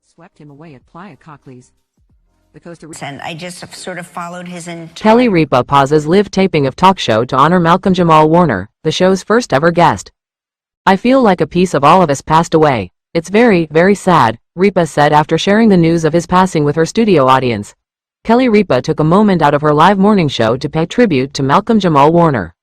swept him away at Playa Cockley's. The Costa Rica. And I just sort of followed his entire... Kelly Ripa pauses live taping of talk show to honor Malcolm Jamal Warner, the show's first ever guest. "I feel like a piece of all of us passed away. It's very, very sad," Ripa said after sharing the news of his passing with her studio audience. Kelly Ripa took a moment out of her live morning show to pay tribute to Malcolm Jamal Warner.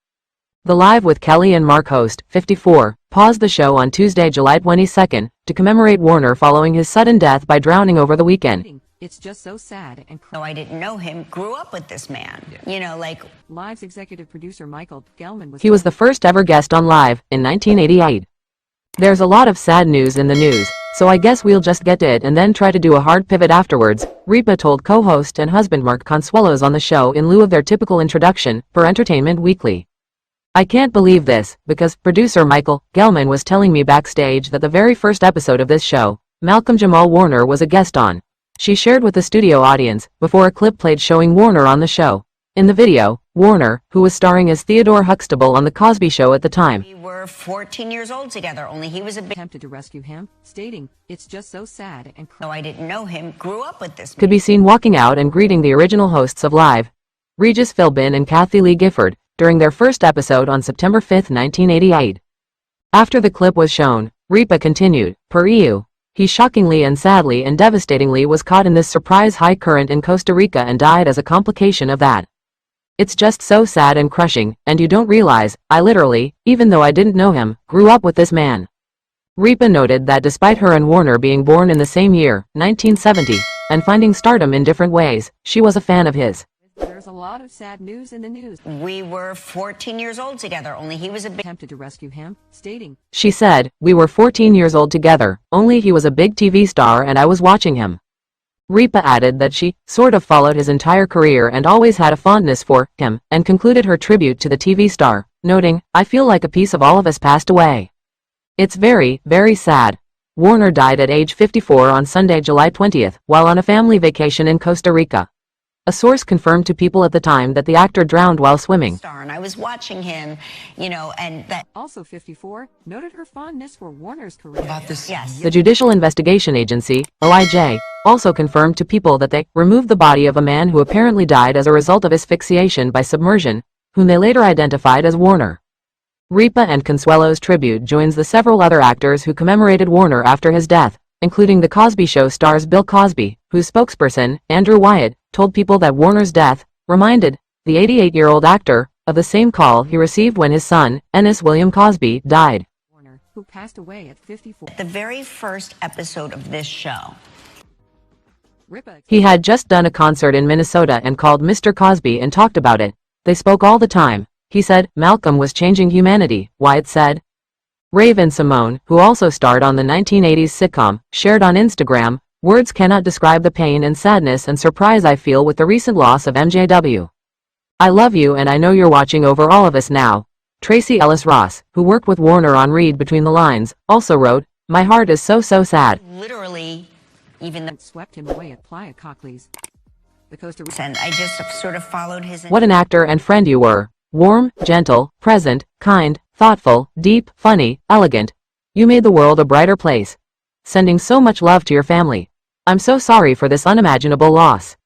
The Live with Kelly and Mark host, 54, paused the show on Tuesday, July 22, to commemorate Warner following his sudden death by drowning over the weekend. "It's just so sad and No, I didn't know him. Grew up with this man. You know, like... Live's executive producer Michael Gelman He was the first ever guest on Live, in 1988. "There's a lot of sad news in the news, so I guess we'll just get to it and then try to do a hard pivot afterwards," Ripa told co-host and husband Mark Consuelos on the show in lieu of their typical introduction, per Entertainment Weekly. "I can't believe this, because producer Michael Gelman was telling me backstage that the very first episode of this show, Malcolm Jamal Warner was a guest on," she shared with the studio audience, before a clip played showing Warner on the show. In the video, Warner, who was starring as Theodore Huxtable on The Cosby Show at the time, We were 14 years old together, only he was a bit... attempted to rescue him, stating, "It's just so sad and No, I didn't know him. Grew up with this man." could be seen walking out and greeting the original hosts of Live, Regis Philbin and Kathy Lee Gifford, during their first episode on September 5, 1988. After the clip was shown, Ripa continued, per EU, "He shockingly and sadly and devastatingly was caught in this surprise high current in Costa Rica and died as a complication of that. It's just so sad and crushing, and you don't realize, I literally, even though I didn't know him, grew up with this man." Ripa noted that despite her and Warner being born in the same year, 1970, and finding stardom in different ways, she was a fan of his. "There's a lot of sad news in the news." We were 14 years old together, only he was a bit... Attempted to rescue him, stating, She said, "We were 14 years old together, only he was a big TV star and I was watching him." Ripa added that she sort of followed his entire career and always had a fondness for him, and concluded her tribute to the TV star, noting, "I feel like a piece of all of us passed away. It's very, very sad." Warner died at age 54 on Sunday, July 20, while on a family vacation in Costa Rica. A source confirmed to People at the time that the actor drowned while swimming. And I was watching him, you know, and that... Also 54, noted her fondness for Warner's career. About this, Yes. The Judicial Investigation Agency, OIJ, also confirmed to People that they removed the body of a man who apparently died as a result of asphyxiation by submersion, whom they later identified as Warner. Ripa and Consuelos' tribute joins the several other actors who commemorated Warner after his death, including The Cosby Show stars Bill Cosby, whose spokesperson, Andrew Wyatt, told People that Warner's death reminded the 88-year-old actor of the same call he received when his son, Ennis William Cosby, died. Warner, who passed away at 54. The very first episode of this show. Ripa. He had just done a concert in Minnesota and called Mr. Cosby and talked about it. "They spoke all the time. He said, Malcolm was changing humanity," Wyatt said. Raven-Symoné, who also starred on the 1980s sitcom, shared on Instagram, "Words cannot describe the pain and sadness and surprise I feel with the recent loss of MJW. I love you and I know you're watching over all of us now." Tracy Ellis Ross, who worked with Warner on Read Between the Lines, also wrote, "My heart is so sad." Literally, even the... Swept him away at Playa Cockley's. The Costa Rica. And I just sort of followed his... What an actor and friend you were. Warm, gentle, present, kind, thoughtful, deep, funny, elegant. You made the world a brighter place. Sending so much love to your family. I'm so sorry for this unimaginable loss.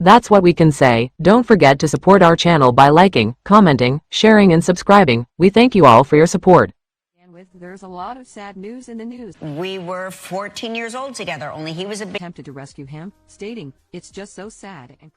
That's what we can say. Don't forget to support our channel by liking, commenting, sharing and subscribing. We thank you all for your support. And with "There's a lot of sad news in the news." We were 14 years old together, only he was a bit... Attempted to rescue him, stating, "It's just so sad and